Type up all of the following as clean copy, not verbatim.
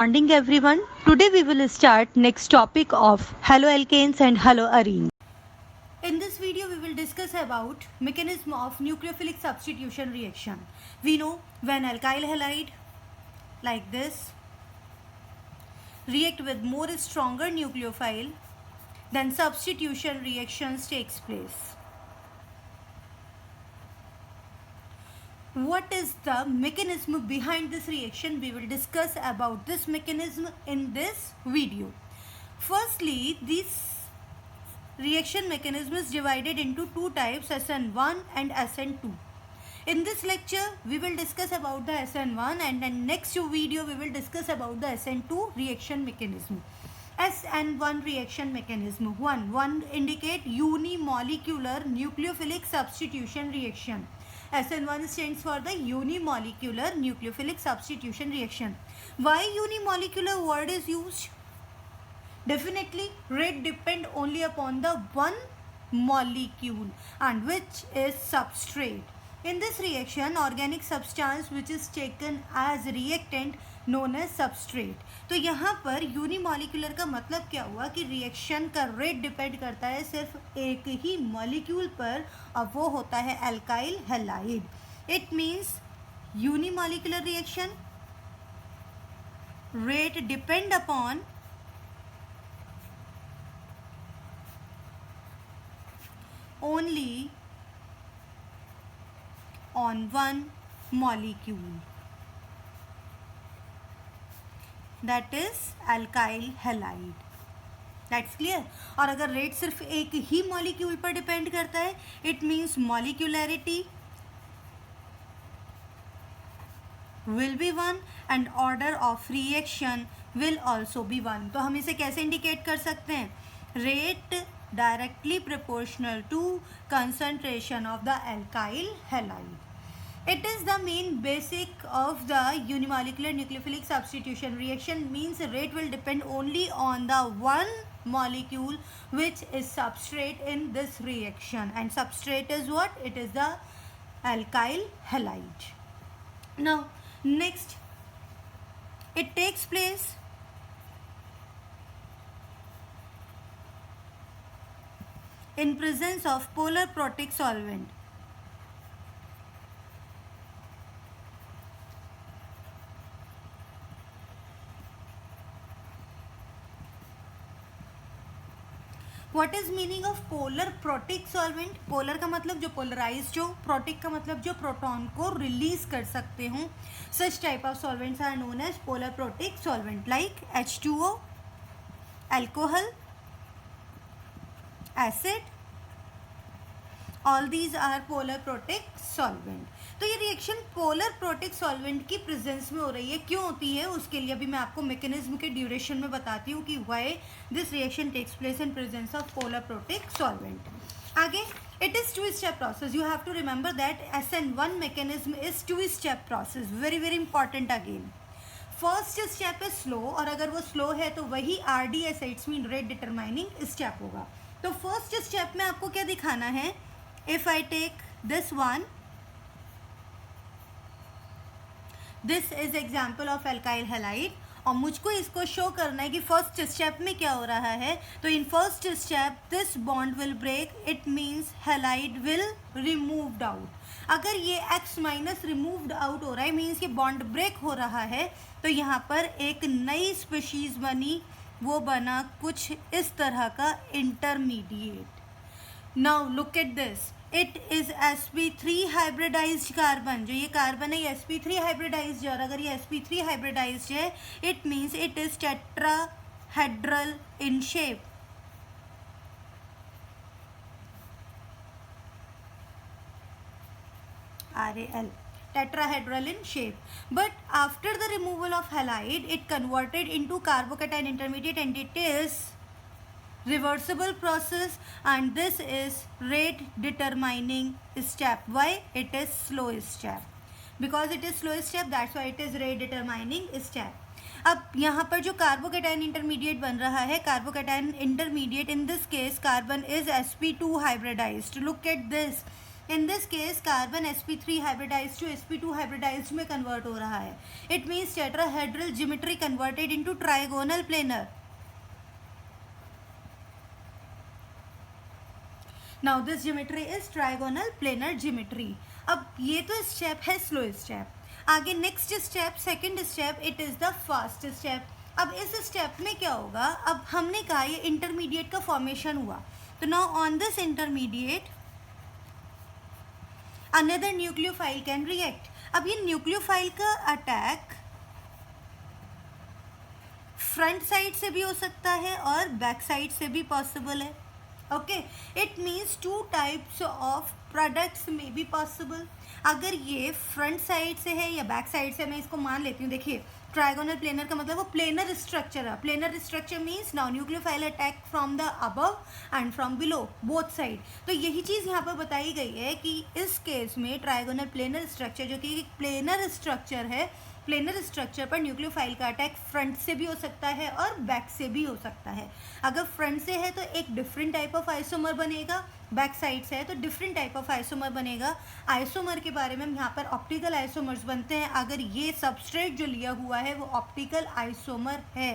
Morning everyone. Today we will start next topic of haloalkanes and haloarenes. In this video we will discuss about mechanism of nucleophilic substitution reaction. We know when alkyl halide like this react with more stronger nucleophile, then substitution reactions takes place. What is the mechanism behind this reaction? We will discuss about this mechanism in this video. Firstly, this reaction mechanism is divided into two types, SN1 and SN2. In this lecture, we will discuss about the SN1 and then next video we will discuss about the SN2 reaction mechanism. SN1 reaction mechanism. 1 indicate unimolecular nucleophilic substitution reaction. SN1 stands for the unimolecular nucleophilic substitution reaction. Why unimolecular word is used? Definitely rate depend only upon the one molecule and which is substrate. In this reaction organic substance which is taken as reactant known as substrate. तो यहाँ पर unimolecular का मतलब क्या हुआ कि reaction का rate depend करता है सिर्फ एक ही मॉलिक्यूल पर और वो होता है alkyl halide. It means unimolecular reaction rate depend upon only on one molecule, that is alkyl halide. That's clear. और अगर रेट सिर्फ एक ही मॉलिक्यूल पर डिपेंड करता है it means मॉलिक्यूलैरिटी will be 1 and order of reaction will also be 1. तो हम इसे कैसे इंडिकेट कर सकते हैं? Rate directly proportional to concentration of the alkyl halide. It is the main basic of the unimolecular nucleophilic substitution reaction. Means rate will depend only on the one molecule which is substrate in this reaction, and substrate is what? It is the alkyl halide. Now next, it takes place in presence of polar protic solvent. What is meaning of polar protic solvent? Polar का मतलब जो polarise हो, protic का मतलब जो proton को release कर सकते हों. Such type of solvents are known as polar protic solvent like H2O, alcohol, acid. All these are polar protic solvent. तो ये रिएक्शन पोलर प्रोटिक सॉल्वेंट की प्रेजेंस में हो रही है. क्यों होती है उसके लिए भी मैं आपको मैकेनिज्म के ड्यूरेशन में बताती हूँ कि why this reaction takes place in presence of polar protic solvent. आगे, it is two step process. You have to remember that SN1 mechanism is two step process. Very very important. Again first step is slow और अगर वो स्लो है तो वही RDS it's mean rate determining step होगा. तो फर्स्ट स्टेप में आपको क्या दिखाना है? If I take this one, this is example of alkyl halide और मुझको इसको शो करना है कि फर्स्ट स्टेप में क्या हो रहा है. तो in first step this bond will break. It means halide will removed out. अगर ये X माइनस रिमूव्ड आउट हो रहा है मीन्स ये बॉन्ड ब्रेक हो रहा है. तो यहाँ पर एक नई स्पीशीज बनी, वो बना कुछ इस तरह का intermediate. Now look at this. It is sp3 hybridised carbon. जो ये कार्बन है ये sp3 हाइब्रिडाइज्ड है और अगर ये sp3 हाइब्रिडाइज्ड है it means it is tetrahedral in shape. RAL, tetrahedral in shape. But after the removal of halide it converted into carbocation intermediate and it is reversible process and this is rate determining step. Why? It is slow step. Because it is slow step, that's why it is rate determining step. अब यहाँ पर जो carbocation intermediate बन रहा है, carbocation intermediate in this case carbon is sp2 hybridized. Look at this. In this case carbon sp3 hybridize to sp2 hybridize में convert हो रहा है. It means tetrahedral geometry converted into trigonal planar. Now this geometry is trigonal planar geometry. अब ये तो step है slow step. आगे next step, second step, it is the fast step. अब इस स्टेप में क्या होगा, अब हमने कहा ये इंटरमीडिएट का फॉर्मेशन हुआ, तो now on this intermediate another nucleophile can react. अब ये न्यूक्लियोफाइल का अटैक फ्रंट साइड से भी हो सकता है और बैक साइड से भी पॉसिबल है. Okay, it means two types of products में बी पॉसिबल. अगर ये फ्रंट साइड से है या बैक साइड से, मैं इसको मान लेती हूँ. देखिए ट्राइगोनल प्लेनर का मतलब वो प्लेनर स्ट्रक्चर है. Planar structure means now nucleophile attack from the above and from below both side. तो यही चीज़ यहाँ पर बताई गई है कि इस केस में ट्राइगोनल प्लेनर स्ट्रक्चर जो कि एक प्लेनर स्ट्रक्चर है, प्लेनर स्ट्रक्चर पर न्यूक्लियोफाइल का अटैक फ्रंट से भी हो सकता है और बैक से भी हो सकता है. अगर फ्रंट से है तो एक डिफरेंट टाइप ऑफ आइसोमर बनेगा, बैक साइड से है तो डिफरेंट टाइप ऑफ आइसोमर बनेगा. आइसोमर के बारे में हम यहाँ पर ऑप्टिकल आइसोमर्स बनते हैं अगर ये सबस्ट्रेट जो लिया हुआ है वो ऑप्टिकल आइसोमर है.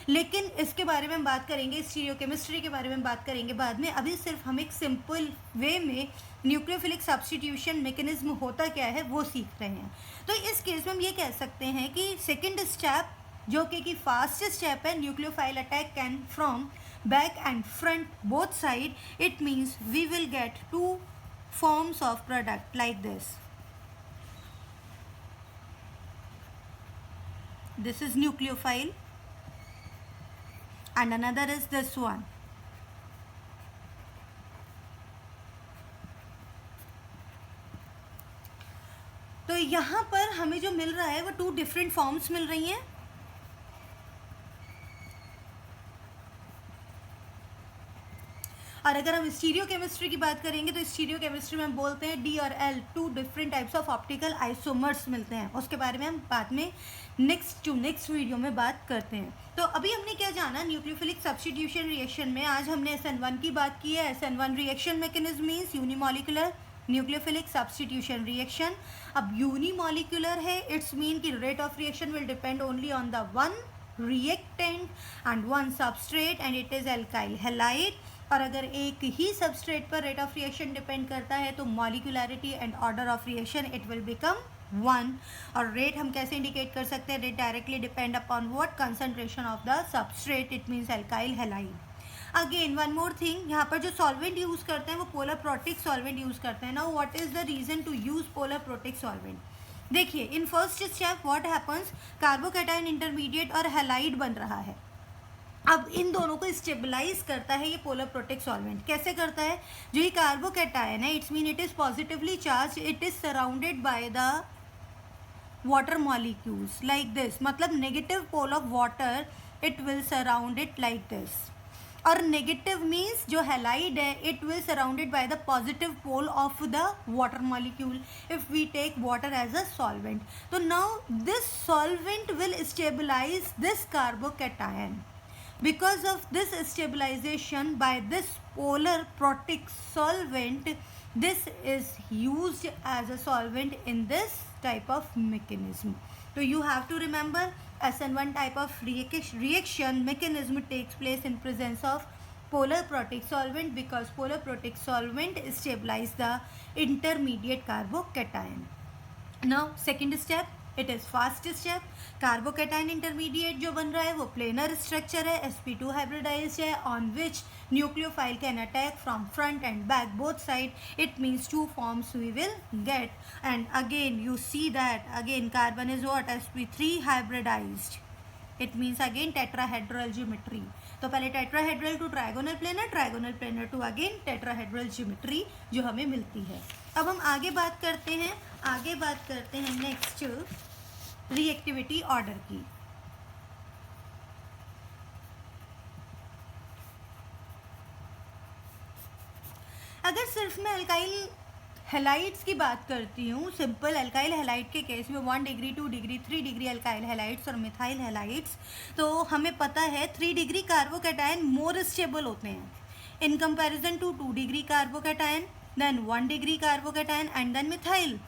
लेकिन इसके बारे में हम बात करेंगे, स्टीरियोकेमिस्ट्री के बारे में बात करेंगे बाद में. अभी सिर्फ हम एक सिंपल वे में न्यूक्लियोफिलिक सब्स्टिट्यूशन मैकेनिज्म होता क्या है वो सीख रहे हैं. तो इस केस में हम ये कह सकते हैं कि सेकेंड स्टेप जो कि फास्ट स्टेप है, nucleophile attack can from back and front both side. It means we will get two forms of product like this. This is nucleophile and another is this one. तो यहाँ पर हमें जो मिल रहा है वो टू डिफरेंट फॉर्म्स मिल रही हैं. और अगर हम स्टीरियो केमिस्ट्री की बात करेंगे तो स्टीरियो केमिस्ट्री में हम बोलते हैं डी और L, two different types of optical isomers मिलते हैं. उसके बारे में हम बाद में नेक्स्ट वीडियो में बात करते हैं. तो अभी हमने क्या जाना, न्यूक्लियोफिलिक सब्स्टिट्यूशन रिएक्शन में आज हमने SN1 की बात की है. SN1 reaction mechanism means unimolecular nucleophilic substitution reaction. अब यूनिमॉलिक्यूलर है, इट्स मीन कि rate of reaction will depend only on the one reactant and one substrate and it is alkyl halide. और अगर एक ही सबस्ट्रेट पर रेट ऑफ रिएक्शन डिपेंड करता है तो molecularity and order of reaction it will become 1. और rate हम कैसे इंडिकेट कर सकते हैं, rate directly depend upon what concentration of the substrate, it means alkyl halide. Again one more thing, यहाँ पर जो सॉल्वेंट यूज़ करते हैं वो पोलर प्रोटिक सॉल्वेंट यूज़ करते हैं. Now what is the reason to use polar protic solvent. देखिए in first step what happens, carbocation intermediate और हैलाइड बन रहा है. अब इन दोनों को स्टेबलाइज करता है ये पोलर प्रोटिक सॉल्वेंट. कैसे करता है, जो ये कार्बोकैटायन है it's mean it is positively charge, it is surrounded by the water molecules like this. मतलब negative pole of water it will surround it like this. और नेगेटिव मीन्स जो halide है it will surrounded by the positive pole of the water molecule if we take water as a solvent. तो now this solvent will stabilise this carbocation. Because of this stabilization by this polar protic solvent, this is used as a solvent in this type of mechanism. So you have to remember SN1 type of reaction mechanism takes place in presence of polar protic solvent because polar protic solvent stabilize the intermediate carbocation. Now second step, it is fast step. Carbocation intermediate जो बन रहा है वो planar structure है, sp2 hybridized है, on which nucleophile can attack from front and back both side. It means two forms we will get. And again you see that again carbon is what, sp3 hybridized. It means again tetrahedral geometry. तो पहले tetrahedral to trigonal planar to again tetrahedral geometry जो हमें मिलती है. अब हम आगे बात करते हैं नेक्स्ट रिएक्टिविटी ऑर्डर की. अगर सिर्फ मैं अल्काइल हैलाइड्स की बात करती हूँ, सिंपल अल्काइल हैलाइड के केस में 1 degree 2 degree 3 degree alkyl halides और मिथाइल हैलाइड्स, तो हमें पता है 3 डिग्री कार्बोकैटायन मोर स्टेबल होते हैं in comparison to 2 degree carbocation. then 1 degree carbocation and then methyl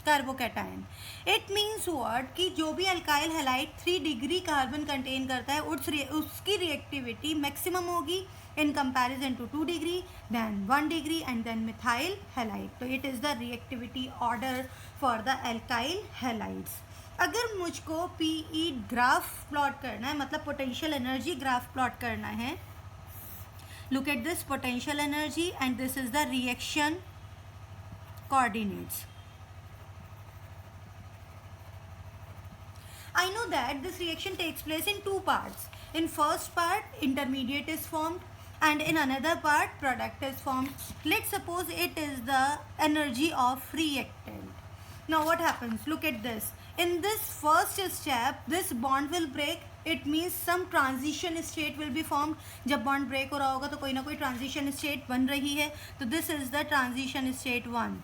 carbocation. It means what कि जो भी alkyl halide 3 degree carbon contain करता है उसकी रिएक्टिविटी मैक्सिमम होगी in comparison to 2 degree, then 1 degree and then methyl halide. तो it is the reactivity order for the alkyl halides. अगर मुझको PE ग्राफ प्लॉट करना है, मतलब पोटेंशियल एनर्जी ग्राफ प्लॉट करना है, look at this potential energy and this is the reaction coordinates. I know that this reaction takes place in two parts. In first part, intermediate is formed and in another part, product is formed. Let's suppose it is the energy of reactant. Now what happens? Look at this. In this first step, this bond will break. It means some transition state will be formed. जब bond break हो रहा होगा तो कोई ना कोई transition state बन रही है. तो this is the transition state 1.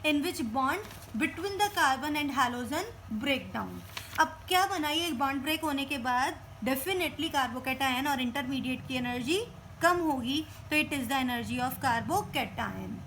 In which bond between the carbon and halogen break down. अब क्या बनाइए, एक बॉन्ड ब्रेक होने के बाद डेफिनेटली कार्बोकैटायन और इंटरमीडिएट की एनर्जी कम होगी, तो it is the energy of carbocation.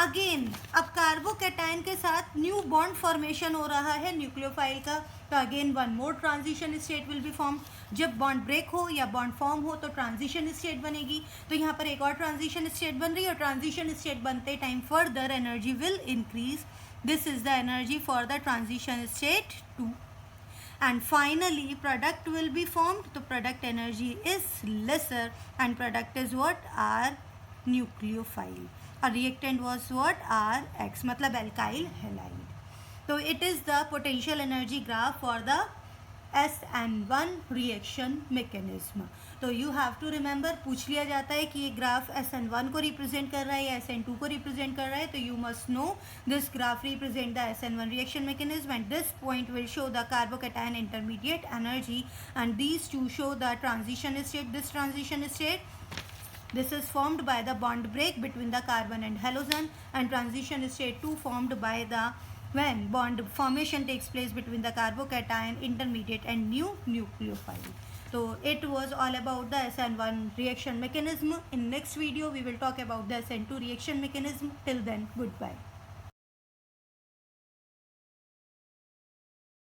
Again अब कार्बोकैटायन के साथ न्यू बॉन्ड फॉर्मेशन हो रहा है न्यूक्लियोफाइल का, तो again one more transition state will be form. जब बॉन्ड ब्रेक हो या बॉन्ड फॉर्म हो तो ट्रांजिशन स्टेट बनेगी. तो यहाँ पर एक और ट्रांजिशन स्टेट बन रही है और ट्रांजिशन स्टेट बनते time further energy will increase. This is the energy for the transition state 2. And finally product will be formed. तो product energy is lesser and product is what? R nucleophile. A reactant was what? Rx, मतलब alkyl halide. So it is the potential energy graph for the SN1 reaction mechanism. तो you have to remember, पूछ लिया जाता है कि ये graph SN1 को represent कर रहा है या SN2 को रिप्रेजेंट कर रहा है, तो you must know this graph represent the SN1 reaction mechanism and this point will show the carbocation intermediate energy and these two show the transition state. This transition state, this is formed by the bond break between the carbon and halogen, and transition state 2 formed by the when bond formation takes place between the carbocation intermediate and new nucleophile. So it was all about the SN1 reaction mechanism. In next video we will talk about the SN2 reaction mechanism. Till then, goodbye.